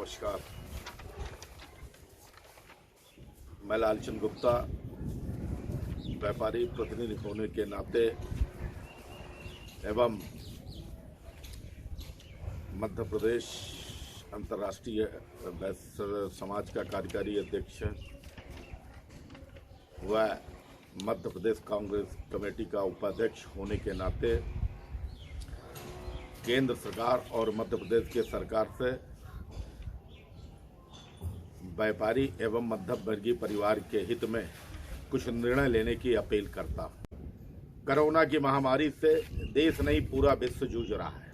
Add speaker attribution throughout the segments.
Speaker 1: नमस्कार। मैं लालचंद गुप्ता व्यापारी प्रतिनिधि होने के नाते एवं मध्य प्रदेश अंतर्राष्ट्रीय समाज का कार्यकारी अध्यक्ष व मध्य प्रदेश कांग्रेस कमेटी का उपाध्यक्ष होने के नाते केंद्र सरकार और मध्य प्रदेश के सरकार से व्यापारी एवं मध्यम वर्गीय परिवार के हित में कुछ निर्णय लेने की अपील करता हूं। कोरोना की महामारी से देश नहीं पूरा विश्व जूझ रहा है।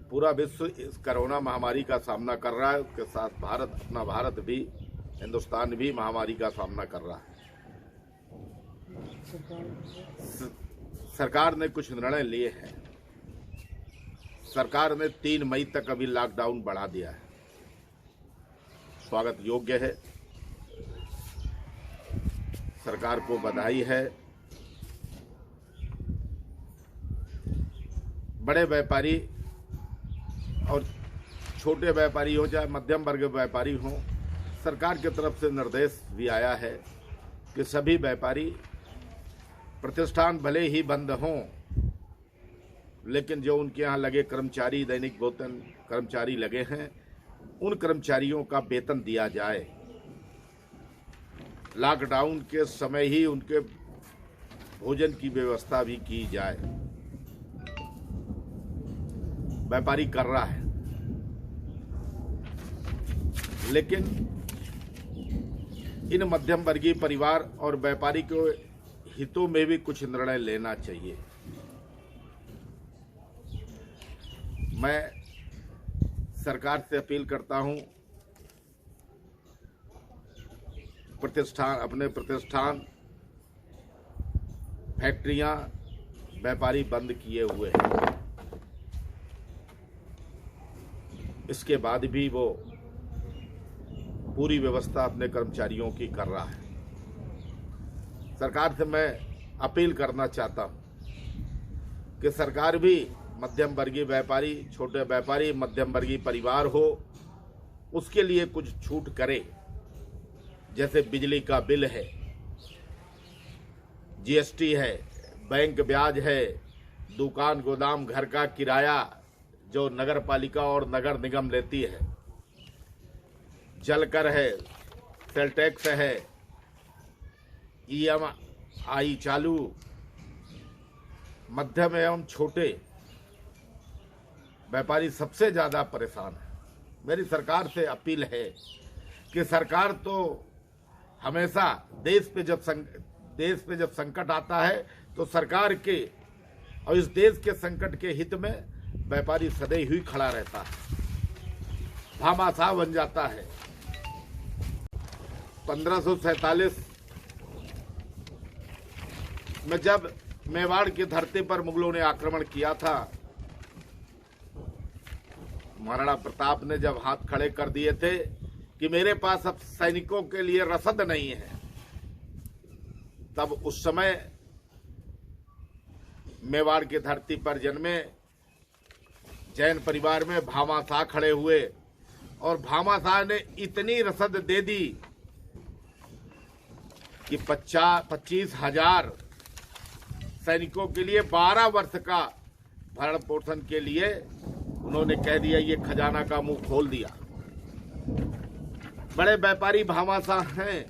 Speaker 1: पूरा विश्व इस कोरोना महामारी का सामना कर रहा है। उसके साथ भारत भी, हिंदुस्तान भी महामारी का सामना कर रहा है। सरकार ने कुछ निर्णय लिए हैं। सरकार ने 3 मई तक अभी लॉकडाउन बढ़ा दिया है। स्वागत योग्य है, सरकार को बधाई है। बड़े व्यापारी और छोटे व्यापारी हो चाहे मध्यम वर्ग व्यापारी हों, सरकार की तरफ से निर्देश भी आया है कि सभी व्यापारी प्रतिष्ठान भले ही बंद हों, लेकिन जो उनके यहाँ लगे कर्मचारी, दैनिक वेतन कर्मचारी लगे हैं, उन कर्मचारियों का वेतन दिया जाए। लॉकडाउन के समय ही उनके भोजन की व्यवस्था भी की जाए। व्यापारी कर रहा है, लेकिन इन मध्यम वर्गीय परिवार और व्यापारी के हितों में भी कुछ निर्णय लेना चाहिए। मैं सरकार से अपील करता हूं, अपने प्रतिष्ठान, फैक्ट्रियां व्यापारी बंद किए हुए हैं। इसके बाद भी वो पूरी व्यवस्था अपने कर्मचारियों की कर रहा है। सरकार से मैं अपील करना चाहता हूं कि सरकार भी मध्यम वर्गीय व्यापारी, छोटे व्यापारी, मध्यम वर्गीय परिवार हो, उसके लिए कुछ छूट करे। जैसे बिजली का बिल है, जीएसटी है, बैंक ब्याज है, दुकान गोदाम घर का किराया जो नगर पालिका और नगर निगम लेती है, जलकर है, सेल टैक्स है, EMI चालू। मध्यम एवं छोटे व्यापारी सबसे ज्यादा परेशान है। मेरी सरकार से अपील है कि सरकार तो हमेशा देश पे जब संकट आता है तो सरकार के और इस देश के संकट के हित में व्यापारी सदैव ही खड़ा रहता है, भामाशाह बन जाता है। 1547 में जब मेवाड़ की धरती पर मुगलों ने आक्रमण किया था, महाराणा प्रताप ने जब हाथ खड़े कर दिए थे कि मेरे पास अब सैनिकों के लिए रसद नहीं है, तब उस समय मेवाड़ की धरती पर जन्मे जैन परिवार में भामाशाह खड़े हुए और भामाशाह ने इतनी रसद दे दी कि 25,000 सैनिकों के लिए 12 वर्ष का भरण पोषण के लिए उन्होंने कह दिया, ये खजाना का मुंह खोल दिया। बड़े व्यापारी भामाशाह हैं,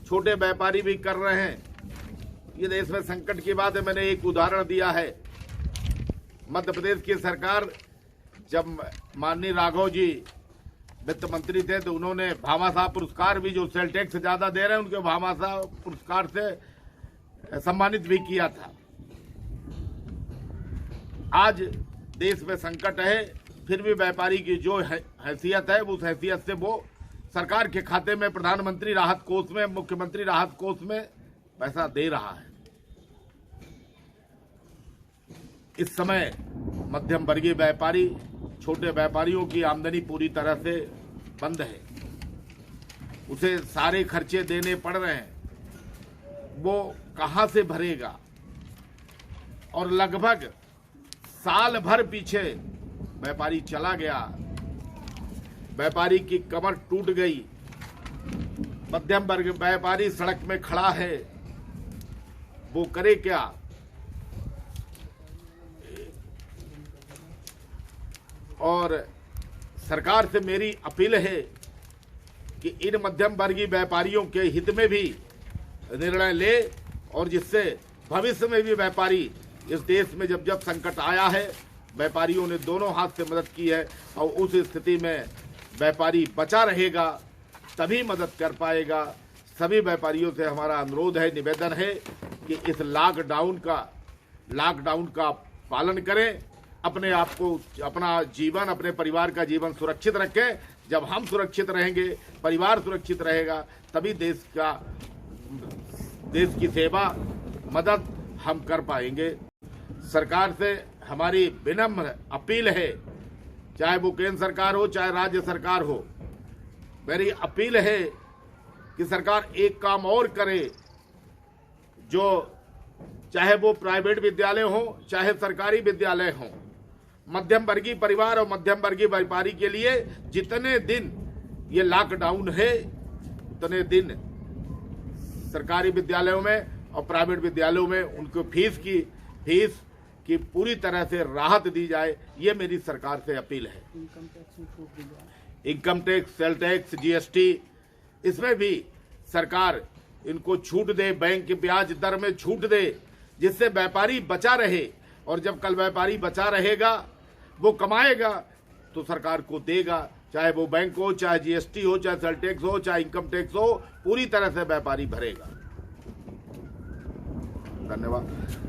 Speaker 1: छोटे व्यापारी भी कर रहे हैं। ये देश में संकट की बात है। मैंने एक उदाहरण दिया है। मध्य प्रदेश की सरकार, जब माननीय राघव जी वित्त मंत्री थे, तो उन्होंने भामाशाह पुरस्कार भी, जो सेल टैक्स ज्यादा दे रहे हैं उनके भामाशाह पुरस्कार से सम्मानित भी किया था। आज देश में संकट है, फिर भी व्यापारी की जो हैसियत है, उस हैसियत से वो सरकार के खाते में, प्रधानमंत्री राहत कोष में, मुख्यमंत्री राहत कोष में पैसा दे रहा है। इस समय मध्यम वर्गीय व्यापारी, छोटे व्यापारियों की आमदनी पूरी तरह से बंद है। उसे सारे खर्चे देने पड़ रहे हैं, वो कहां से भरेगा? और लगभग साल भर पीछे व्यापारी चला गया, व्यापारी की कमर टूट गई, मध्यम वर्ग व्यापारी सड़क में खड़ा है, वो करे क्या? और सरकार से मेरी अपील है कि इन मध्यम वर्गीय व्यापारियों के हित में भी निर्णय ले, और जिससे भविष्य में भी व्यापारी, इस देश में जब जब संकट आया है व्यापारियों ने दोनों हाथ से मदद की है, और उस स्थिति में व्यापारी बचा रहेगा तभी मदद कर पाएगा। सभी व्यापारियों से हमारा अनुरोध है, निवेदन है कि इस लॉकडाउन का पालन करें, अपने आप को, अपना जीवन, अपने परिवार का जीवन सुरक्षित रखें। जब हम सुरक्षित रहेंगे, परिवार सुरक्षित रहेगा, तभी देश की सेवा, मदद हम कर पाएंगे। सरकार से हमारी विनम्र अपील है, चाहे वो केंद्र सरकार हो चाहे राज्य सरकार हो, मेरी अपील है कि सरकार एक काम और करे, जो चाहे वो प्राइवेट विद्यालय हो चाहे सरकारी विद्यालय हो, मध्यम वर्गीय परिवार और मध्यम वर्गीय व्यापारी के लिए जितने दिन ये लॉकडाउन है उतने दिन सरकारी विद्यालयों में और प्राइवेट विद्यालयों में उनको फीस की पूरी तरह से राहत दी जाए, ये मेरी सरकार से अपील है। Income tax, sale tax, GST, इसमें भी सरकार इनको छूट दे, बैंक की ब्याज दर में छूट दे, जिससे व्यापारी बचा रहे। और जब कल व्यापारी बचा रहेगा, वो कमाएगा तो सरकार को देगा, चाहे वो बैंक हो, चाहे GST हो, चाहे सेल टैक्स हो, चाहे इनकम टैक्स हो, पूरी तरह से व्यापारी भरेगा। धन्यवाद।